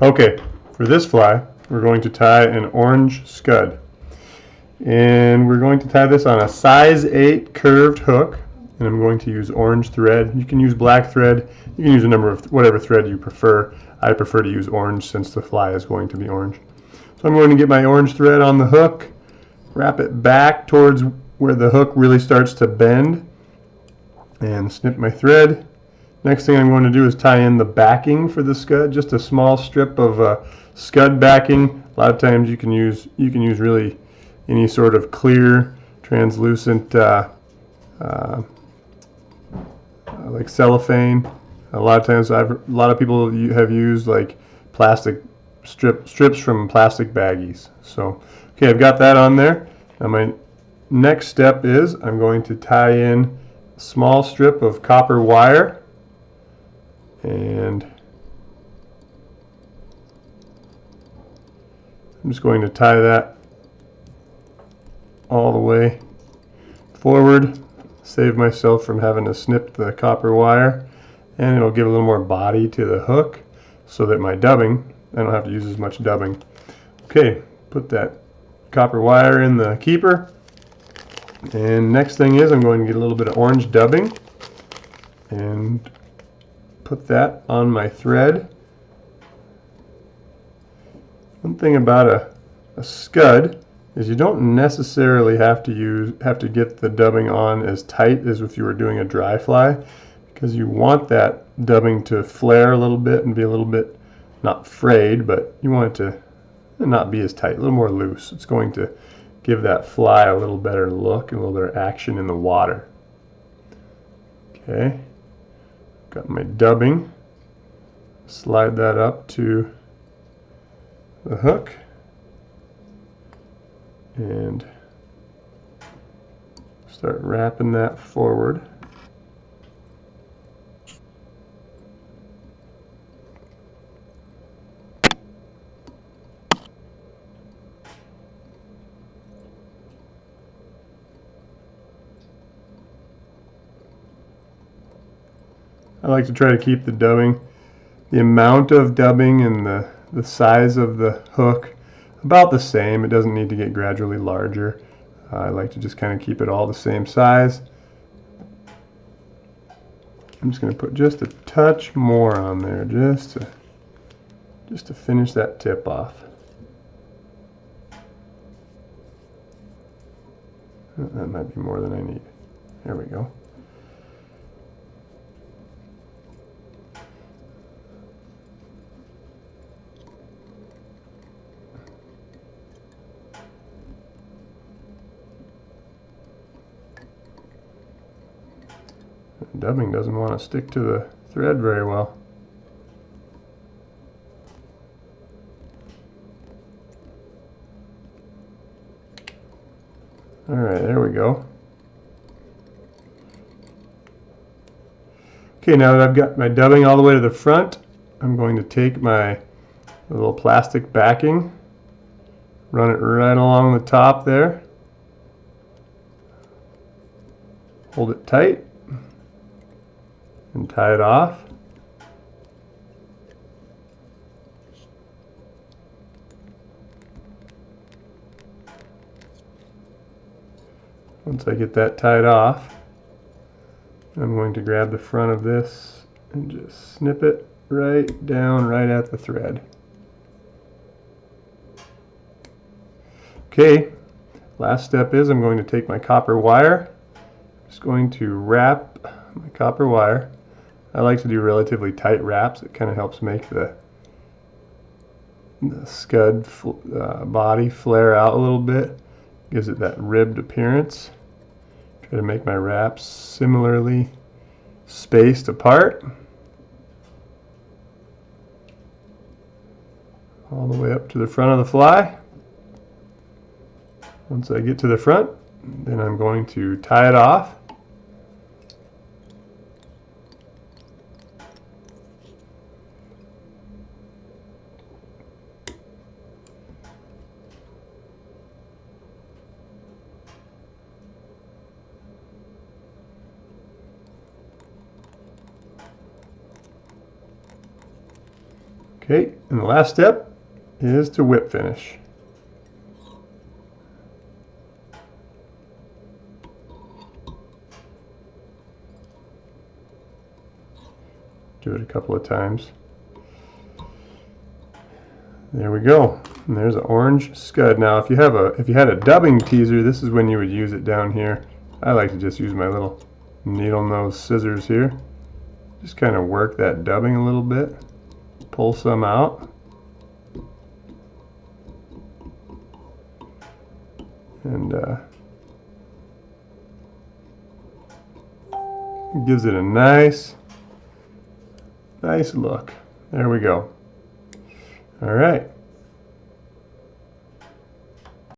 Okay, for this fly, we're going to tie an orange scud. And we're going to tie this on a size 8 curved hook. And I'm going to use orange thread. You can use black thread. You can use a number of whatever thread you prefer. I prefer to use orange since the fly is going to be orange. So I'm going to get my orange thread on the hook, wrap it back towards where the hook really starts to bend, and snip my thread. Next thing I'm going to do is tie in the backing for the scud, just a small strip of scud backing. A lot of times you can use really any sort of clear, translucent, like cellophane. A lot of times, a lot of people have used like plastic strips from plastic baggies. So, okay, I've got that on there. Now my next step is I'm going to tie in a small strip of copper wire. And I'm just going to tie that all the way forward, save myself from having to snip the copper wire, and it'll give a little more body to the hook so that my dubbing, I don't have to use as much dubbing. Okay, put that copper wire in the keeper, and next thing is I'm going to get a little bit of orange dubbing and put that on my thread. One thing about a scud is you don't necessarily have to get the dubbing on as tight as if you were doing a dry fly, because you want that dubbing to flare a little bit and be a little bit not frayed, but you want it to not be as tight, a little more loose. It's going to give that fly a little better look and a little better action in the water. Okay. Got my dubbing, slide that up to the hook, and start wrapping that forward. I like to try to keep the dubbing, the amount of dubbing and the size of the hook about the same. It doesn't need to get gradually larger. I like to just kind of keep it all the same size. I'm just going to put just a touch more on there just to finish that tip off. That might be more than I need. There we go. Dubbing doesn't want to stick to the thread very well. Alright, there we go. Okay, now that I've got my dubbing all the way to the front, I'm going to take my little plastic backing, run it right along the top there, hold it tight, and tie it off. Once I get that tied off, I'm going to grab the front of this and just snip it right down right at the thread. Okay, last step is I'm going to take my copper wire, just going to wrap my copper wire. I like to do relatively tight wraps. It kind of helps make the scud body flare out a little bit, gives it that ribbed appearance. Try to make my wraps similarly spaced apart all the way up to the front of the fly. Once I get to the front, then I'm going to tie it off. Okay, and the last step is to whip finish. Do it a couple of times. There we go. And there's an orange scud. Now, if you had a dubbing teaser, this is when you would use it down here. I like to just use my little needle nose scissors here. Just kind of work that dubbing a little bit. Pull some out. And gives it a nice look. There we go. All right.